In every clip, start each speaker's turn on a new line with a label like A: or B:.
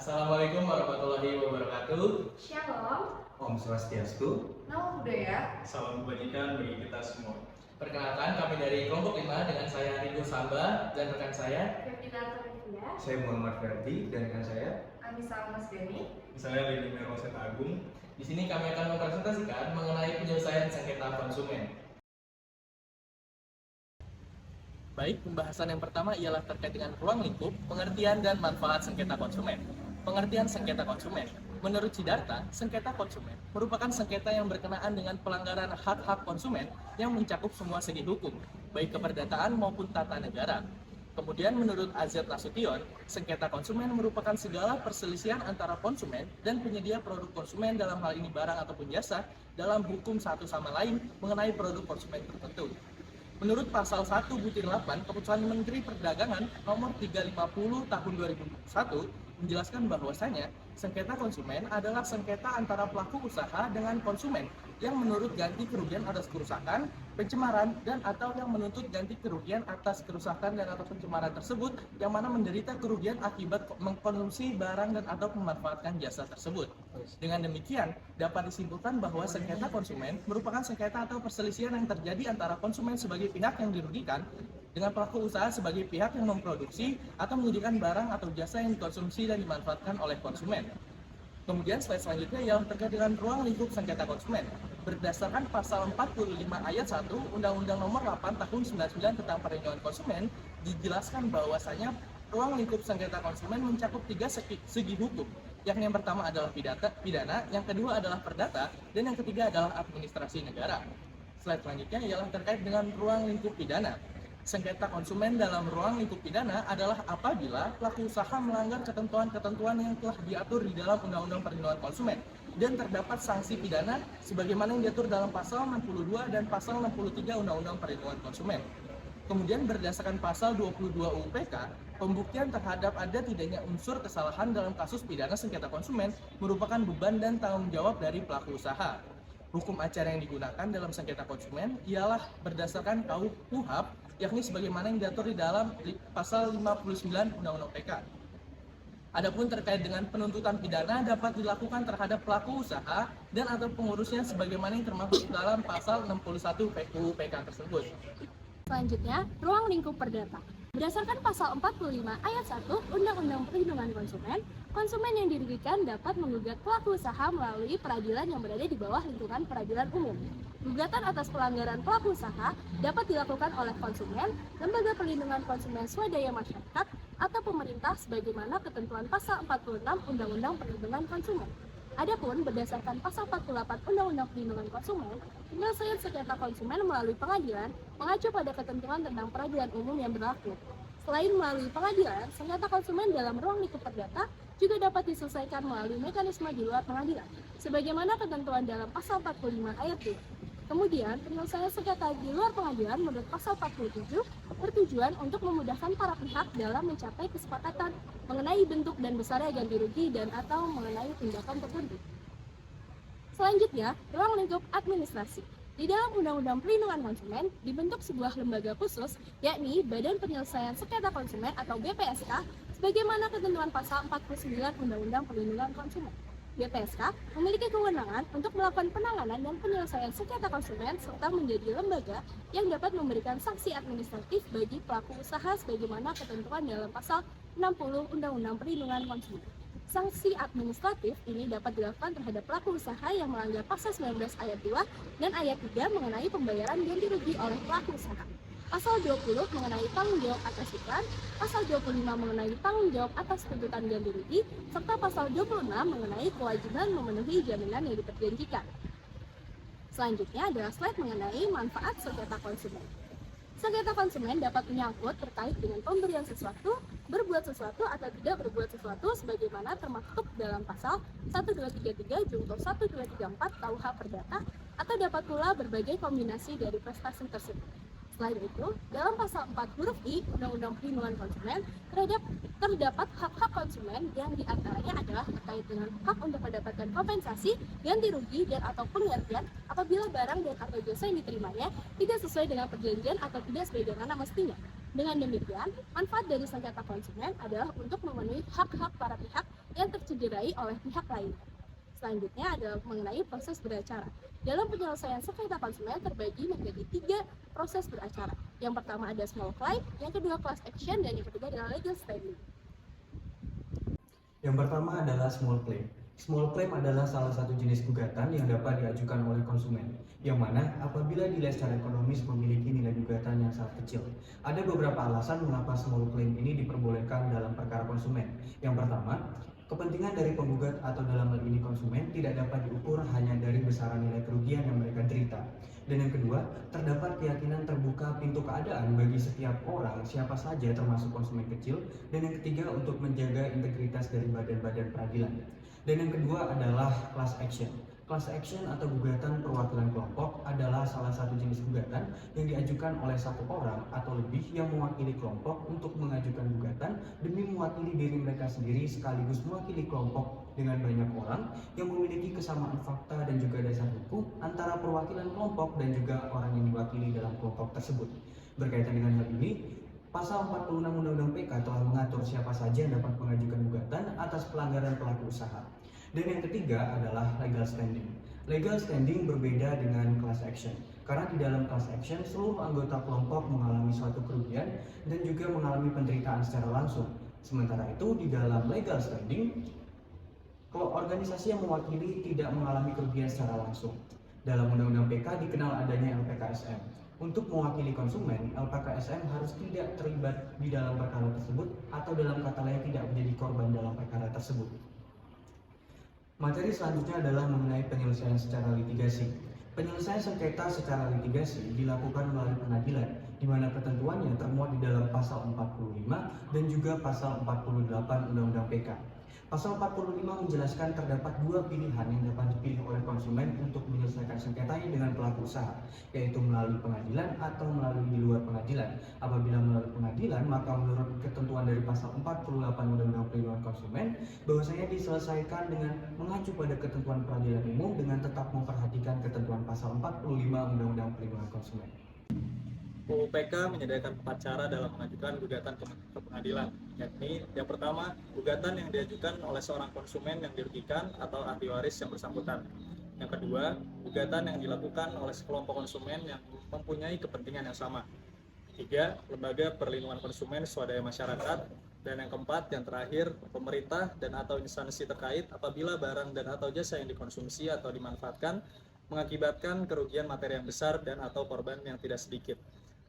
A: Assalamualaikum warahmatullahi wabarakatuh.
B: Shalom,
C: Om Swastiastu.
B: namo budaya.
D: Salam kebajikan bagi kita semua.
A: Perkenalkan, kami dari kelompok 5 dengan saya Ridho Samba dan rekan saya.
B: Ferdinand Torivia,
C: Saya Muhammad Ferdi dan rekan saya.
B: Anissa Masdeni.
D: Saya Lili Meroseta Agung.
A: Di sini kami akan mempresentasikan mengenai penyelesaian sengketa konsumen. Baik, pembahasan yang pertama ialah terkait dengan ruang lingkup, pengertian dan manfaat sengketa konsumen. Pengertian sengketa konsumen. Menurut Siddhartha, sengketa konsumen merupakan sengketa yang berkenaan dengan pelanggaran hak-hak konsumen yang mencakup semua segi hukum, baik keperdataan maupun tata negara. Kemudian menurut Azad Nasution, sengketa konsumen merupakan segala perselisihan antara konsumen dan penyedia produk konsumen dalam hal ini barang ataupun jasa dalam hukum satu sama lain mengenai produk konsumen tertentu. Menurut pasal 1/8 Keputusan Menteri Perdagangan nomor 350 tahun 2001 menjelaskan bahwasanya sengketa konsumen adalah sengketa antara pelaku usaha dengan konsumen yang menuntut ganti kerugian atas kerusakan, pencemaran, dan atau yang menuntut ganti kerugian atas kerusakan dan atau pencemaran tersebut yang mana menderita kerugian akibat mengkonsumsi barang dan atau memanfaatkan jasa tersebut. Dengan demikian, dapat disimpulkan bahwa sengketa konsumen merupakan sengketa atau perselisihan yang terjadi antara konsumen sebagai pihak yang dirugikan dengan pelaku usaha sebagai pihak yang memproduksi atau menyediakan barang atau jasa yang dikonsumsi dan dimanfaatkan oleh konsumen. Kemudian slide selanjutnya yang terkait dengan ruang lingkup sengketa konsumen. Berdasarkan pasal 45 ayat 1 Undang-Undang Nomor 8 Tahun 99 tentang Perlindungan Konsumen, dijelaskan bahwasanya ruang lingkup sengketa konsumen mencakup 3 segi hukum, yakni yang pertama adalah pidana, yang kedua adalah perdata, dan yang ketiga adalah administrasi negara. Slide selanjutnya ialah terkait dengan ruang lingkup pidana. Sengketa konsumen dalam ruang lingkup pidana adalah apabila pelaku usaha melanggar ketentuan-ketentuan yang telah diatur di dalam Undang-Undang Perlindungan Konsumen dan terdapat sanksi pidana sebagaimana yang diatur dalam pasal 62 dan pasal 63 Undang-Undang Perlindungan Konsumen. Kemudian berdasarkan pasal 22 UU PK, pembuktian terhadap ada tidaknya unsur kesalahan dalam kasus pidana sengketa konsumen merupakan beban dan tanggung jawab dari pelaku usaha. Hukum acara yang digunakan dalam sengketa konsumen ialah berdasarkan KUHP, yakni sebagaimana yang diatur di dalam pasal 59 Undang-Undang PK. Adapun terkait dengan penuntutan pidana dapat dilakukan terhadap pelaku usaha dan atau pengurusnya sebagaimana yang termaktub dalam pasal 61 UU PK tersebut.
E: Selanjutnya, ruang lingkup perdata. Berdasarkan pasal 45 ayat 1 Undang-Undang Perlindungan Konsumen, konsumen yang dirugikan dapat menggugat pelaku usaha melalui peradilan yang berada di bawah lingkungan peradilan umum. Gugatan atas pelanggaran pelaku usaha dapat dilakukan oleh konsumen, lembaga perlindungan konsumen swadaya masyarakat, atau pemerintah sebagaimana ketentuan pasal 46 Undang-Undang Perlindungan Konsumen. Adapun berdasarkan pasal 48 Undang-Undang Perlindungan Konsumen, penyelesaian sengketa konsumen melalui pengadilan mengacu pada ketentuan tentang peradilan umum yang berlaku. Selain melalui pengadilan, sengketa konsumen dalam ruang lingkup perdata juga dapat diselesaikan melalui mekanisme di luar pengadilan, sebagaimana ketentuan dalam pasal 45 ayat 2. Kemudian, penyelesaian sengketa di luar pengadilan menurut pasal 47 bertujuan untuk memudahkan para pihak dalam mencapai kesepakatan mengenai bentuk dan besarnya ganti rugi dan atau mengenai tindakan tertentu. Selanjutnya, ruang lingkup administrasi. Di dalam Undang-Undang Perlindungan Konsumen dibentuk sebuah lembaga khusus, yakni Badan Penyelesaian Sengketa Konsumen atau BPSK, sebagaimana ketentuan pasal 49 Undang-Undang Perlindungan Konsumen. BPSK memiliki kewenangan untuk melakukan penanganan dan penyelesaian sengketa konsumen serta menjadi lembaga yang dapat memberikan sanksi administratif bagi pelaku usaha sebagaimana ketentuan dalam pasal 60 Undang-Undang Perlindungan Konsumen. Sanksi administratif ini dapat dilakukan terhadap pelaku usaha yang melanggar pasal 19 ayat 2 dan ayat 3 mengenai pembayaran ganti rugi oleh pelaku usaha. Pasal 20 mengenai tanggung jawab atas iklan, pasal 25 mengenai tanggung jawab atas tuntutan ganti rugi, serta pasal 26 mengenai kewajiban memenuhi jaminan yang diperjanjikan. Selanjutnya adalah slide mengenai manfaat sengketa konsumen. Sengketa konsumen dapat menyangkut terkait dengan pemberian sesuatu, berbuat sesuatu atau tidak berbuat sesuatu sebagaimana termaktub dalam pasal 1233 Junto 1234 KUH Perdata atau dapat pula berbagai kombinasi dari prestasi tersebut. Selain itu, dalam pasal 4 huruf I Undang-Undang Perlindungan Konsumen terdapat hak-hak konsumen yang diantaranya adalah terkait dengan hak untuk mendapatkan kompensasi, ganti rugi, dan atau penggantian apabila barang dan atau jasa yang diterimanya tidak sesuai dengan perjanjian atau tidak sebagaimana mestinya. Dengan demikian, manfaat dari sengketa konsumen adalah untuk memenuhi hak-hak para pihak yang tercederai oleh pihak lain. Selanjutnya adalah mengenai proses beracara. Dalam penyelesaian sengketa konsumen terbagi menjadi 3 proses beracara. Yang pertama ada small claim, yang kedua class action, dan yang ketiga adalah legal standing.
F: Yang pertama adalah small claim. Small claim adalah salah satu jenis gugatan yang dapat diajukan oleh konsumen, yang mana apabila dilihat secara ekonomis memiliki nilai gugatan yang sangat kecil. Ada beberapa alasan mengapa small claim ini diperbolehkan dalam perkara konsumen. Yang pertama, kepentingan dari penggugat atau dalam hal ini konsumen tidak dapat diukur hanya dari besaran nilai kerugian yang mereka derita. Dan yang kedua, terdapat keyakinan terbuka pintu keadaan bagi setiap orang, siapa saja termasuk konsumen kecil. Dan yang ketiga, untuk menjaga integritas dari badan-badan peradilan. Dan yang kedua adalah class action. Class action atau gugatan perwakilan kelompok adalah salah satu jenis gugatan yang diajukan oleh satu orang atau lebih yang mewakili kelompok untuk mengajukan gugatan demi mewakili diri mereka sendiri sekaligus mewakili kelompok dengan banyak orang yang memiliki kesamaan fakta dan juga dasar hukum antara perwakilan kelompok dan juga orang yang diwakili dalam kelompok tersebut. Berkaitan dengan hal ini, Pasal 46 Undang-Undang PK telah mengatur siapa saja yang dapat mengajukan gugatan atas pelanggaran pelaku usaha. Dan yang ketiga adalah legal standing. Legal standing berbeda dengan class action, karena di dalam class action seluruh anggota kelompok mengalami suatu kerugian dan juga mengalami penderitaan secara langsung. Sementara itu di dalam legal standing, organisasi yang mewakili tidak mengalami kerugian secara langsung. Dalam Undang-Undang PK dikenal adanya LPKSM. Untuk mewakili konsumen, LPKSM harus tidak terlibat di dalam perkara tersebut atau dalam kata lain tidak menjadi korban dalam perkara tersebut. Materi selanjutnya adalah mengenai penyelesaian secara litigasi. Penyelesaian sengketa secara litigasi dilakukan melalui pengadilan, di mana ketentuannya termuat di dalam pasal 45 dan juga pasal 48 Undang-Undang PK. Pasal 45 menjelaskan terdapat 2 pilihan yang dapat dipilih oleh konsumen untuk menyelesaikan sengketanya dengan pelaku usaha, yaitu melalui pengadilan atau melalui di luar pengadilan. Apabila melalui pengadilan, maka menurut ketentuan dari pasal 48 Undang-Undang Perlindungan Konsumen, bahwasanya diselesaikan dengan mengacu pada ketentuan peradilan umum dengan tetap memperhatikan ketentuan pasal 45 Undang-Undang Perlindungan Konsumen.
D: UU PK menyediakan 4 cara dalam mengajukan gugatan ke pengadilan, yakni yang pertama, gugatan yang diajukan oleh seorang konsumen yang dirugikan atau ahli waris yang bersangkutan. Yang kedua, gugatan yang dilakukan oleh sekelompok konsumen yang mempunyai kepentingan yang sama. Ketiga, lembaga perlindungan konsumen swadaya masyarakat. Dan yang keempat, yang terakhir, pemerintah dan atau instansi terkait apabila barang dan atau jasa yang dikonsumsi atau dimanfaatkan mengakibatkan kerugian materi yang besar dan atau korban yang tidak sedikit.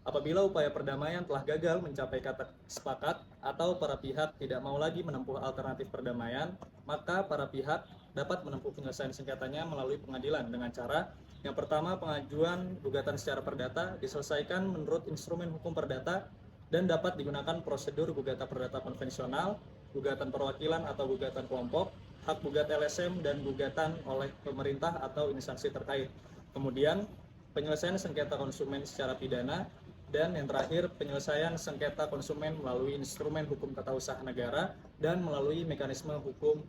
D: Apabila upaya perdamaian telah gagal mencapai kata sepakat atau para pihak tidak mau lagi menempuh alternatif perdamaian, maka para pihak dapat menempuh penyelesaian sengketanya melalui pengadilan dengan cara yang pertama, pengajuan gugatan secara perdata diselesaikan menurut instrumen hukum perdata dan dapat digunakan prosedur gugatan perdata konvensional, gugatan perwakilan atau gugatan kelompok, hak gugat LSM, dan gugatan oleh pemerintah atau instansi terkait. Kemudian, penyelesaian sengketa konsumen secara pidana, dan yang terakhir, penyelesaian sengketa konsumen melalui instrumen hukum tata usaha negara dan melalui mekanisme hukum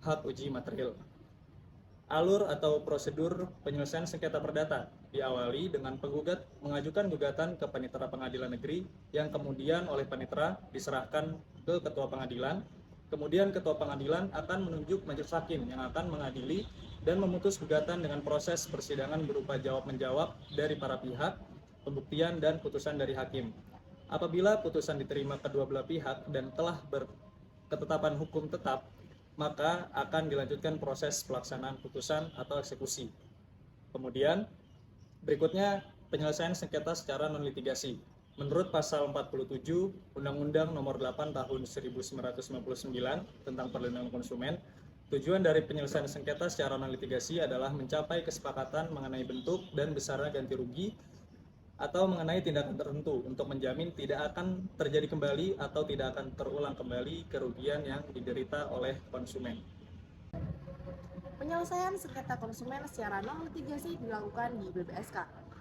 D: hak uji material. Alur atau prosedur penyelesaian sengketa perdata diawali dengan penggugat mengajukan gugatan ke panitera pengadilan negeri yang kemudian oleh panitera diserahkan ke ketua pengadilan. Kemudian ketua pengadilan akan menunjuk majelis hakim yang akan mengadili dan memutus gugatan dengan proses persidangan berupa jawab-menjawab dari para pihak, pembuktian dan putusan dari hakim. Apabila putusan diterima kedua belah pihak dan telah berketetapan hukum tetap, maka akan dilanjutkan proses pelaksanaan putusan atau eksekusi. Kemudian, berikutnya penyelesaian sengketa secara non-litigasi. Menurut pasal 47 Undang-Undang Nomor 8 Tahun 1999 tentang Perlindungan Konsumen, tujuan dari penyelesaian sengketa secara non-litigasi adalah mencapai kesepakatan mengenai bentuk dan besarnya ganti rugi atau mengenai tindakan tertentu untuk menjamin tidak akan terjadi kembali atau tidak akan terulang kembali kerugian yang diderita oleh konsumen.
E: Penyelesaian sengketa konsumen secara non-litigasi dilakukan di BPSK.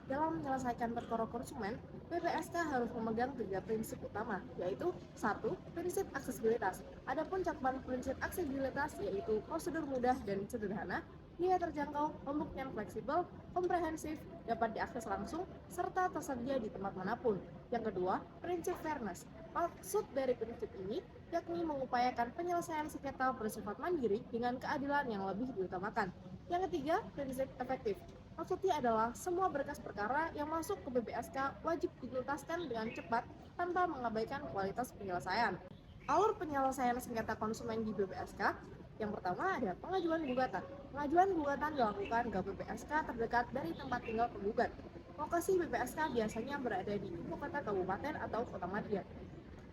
E: Dalam menyelesaikan perkara konsumen, BPSK harus memegang 3 prinsip utama, yaitu 1. Prinsip aksesibilitas. Adapun cakupan prinsip aksesibilitas yaitu prosedur mudah dan sederhana.
G: biaya terjangkau, pembuktian fleksibel, komprehensif, dapat diakses langsung, serta tersedia di tempat manapun. Yang kedua, prinsip fairness. Maksud dari prinsip ini yakni mengupayakan penyelesaian sengketa bersifat mandiri dengan keadilan yang lebih diutamakan. Yang ketiga, prinsip efektif. Maksudnya adalah semua berkas perkara yang masuk ke BPSK wajib dituntaskan dengan cepat tanpa mengabaikan kualitas penyelesaian. Alur penyelesaian sengketa konsumen di BPSK. Yang pertama ada pengajuan gugatan. Pengajuan gugatan dilakukan ke BPSK terdekat dari tempat tinggal penggugat. Lokasi BPSK biasanya berada di ibu kota kabupaten atau kota madya.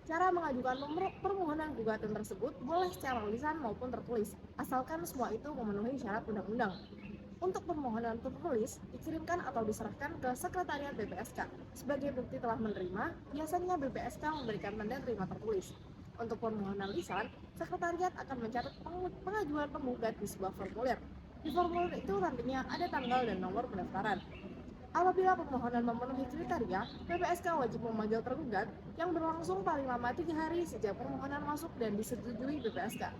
G: Cara mengajukan permohonan gugatan tersebut boleh secara lisan maupun tertulis, asalkan semua itu memenuhi syarat undang-undang. Untuk permohonan tertulis, dikirimkan atau diserahkan ke Sekretariat BPSK. Sebagai bukti telah menerima, biasanya BPSK memberikan tanda terima tertulis. Untuk permohonan lisan, Sekretariat akan mencatat pengajuan penggugat di sebuah formulir. Di formulir itu nantinya ada tanggal dan nomor pendaftaran. Apabila permohonan memenuhi kriteria, BPSK wajib memanggil tergugat yang berlangsung paling lama 3 hari sejak permohonan masuk dan disetujui BPSK.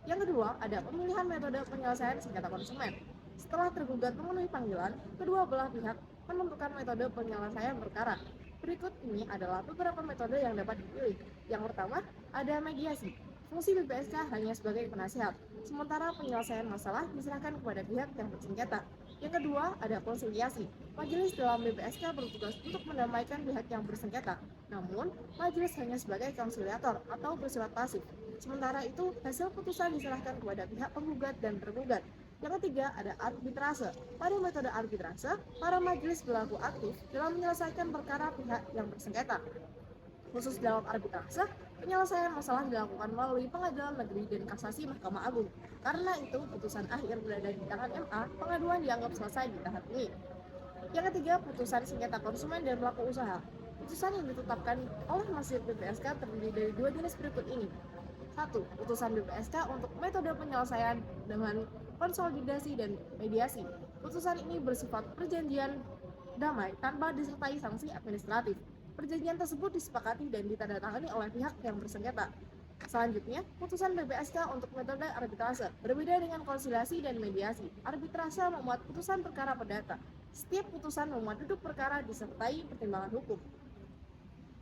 G: Yang kedua, ada pemilihan metode penyelesaian sengketa konsumen. Setelah tergugat memenuhi panggilan, kedua belah pihak menentukan metode penyelesaian perkara. Berikut ini adalah beberapa metode yang dapat dipilih. Yang pertama, ada mediasi. Fungsi BPSK hanya sebagai penasihat, sementara penyelesaian masalah diserahkan kepada pihak yang bersengketa. Yang kedua, ada konsiliasi. Majelis dalam BPSK bertugas untuk mendamaikan pihak yang bersengketa. Namun, majelis hanya sebagai konsiliator atau bersifat pasif. Sementara itu, hasil putusan diserahkan kepada pihak penggugat dan tergugat. Yang ketiga, ada arbitrase. Pada metode arbitrase, para majelis berlaku aktif dalam menyelesaikan perkara pihak yang bersengketa. Khusus dalam arbitrase, penyelesaian masalah dilakukan melalui Pengadilan Negeri dan Kasasi Mahkamah Agung. Karena itu, putusan akhir berada di tangan MA, pengaduan dianggap selesai di tahap ini. Yang ketiga, putusan sengketa konsumen dan pelaku usaha. Putusan yang ditetapkan oleh Majelis BPSK terdiri dari 2 jenis berikut ini. 1. Putusan BPSK untuk metode penyelesaian dengan konsolidasi dan mediasi. Putusan ini bersifat perjanjian damai tanpa disertai sanksi administratif. Perjanjian tersebut disepakati dan ditandatangani oleh pihak yang bersengketa. Selanjutnya, putusan BPSK untuk metode arbitrase. Berbeda dengan konsiliasi dan mediasi, arbitrase memuat putusan perkara perdata. Setiap putusan memuat duduk perkara disertai pertimbangan hukum.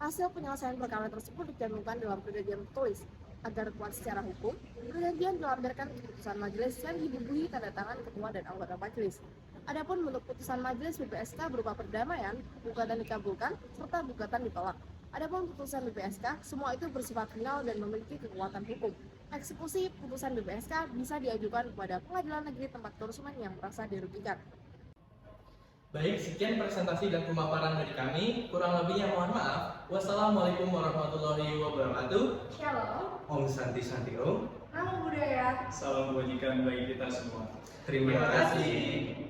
G: Hasil penyelesaian perkara tersebut dicantumkan dalam perjanjian tertulis. Agar kuat secara hukum, perjanjian dilampirkan ke putusan majelis yang dibubuhi tanda tangan ketua dan anggota majelis. Adapun bentuk putusan majelis BPSK berupa perdamaian, gugatan dikabulkan, serta gugatan ditolak. Adapun putusan BPSK, semua itu bersifat final dan memiliki kekuatan hukum. Eksekusi putusan BPSK bisa diajukan kepada Pengadilan Negeri tempat konsumen yang merasa dirugikan.
A: Baik, sekian presentasi dan pemaparan dari kami. Kurang lebihnya mohon maaf. Wassalamualaikum warahmatullahi wabarakatuh.
B: Shalom.
C: Om Santi Santi Om.
B: Namo Buddhaya.
D: Salam kebajikan bagi kita semua.
C: Terima kasih.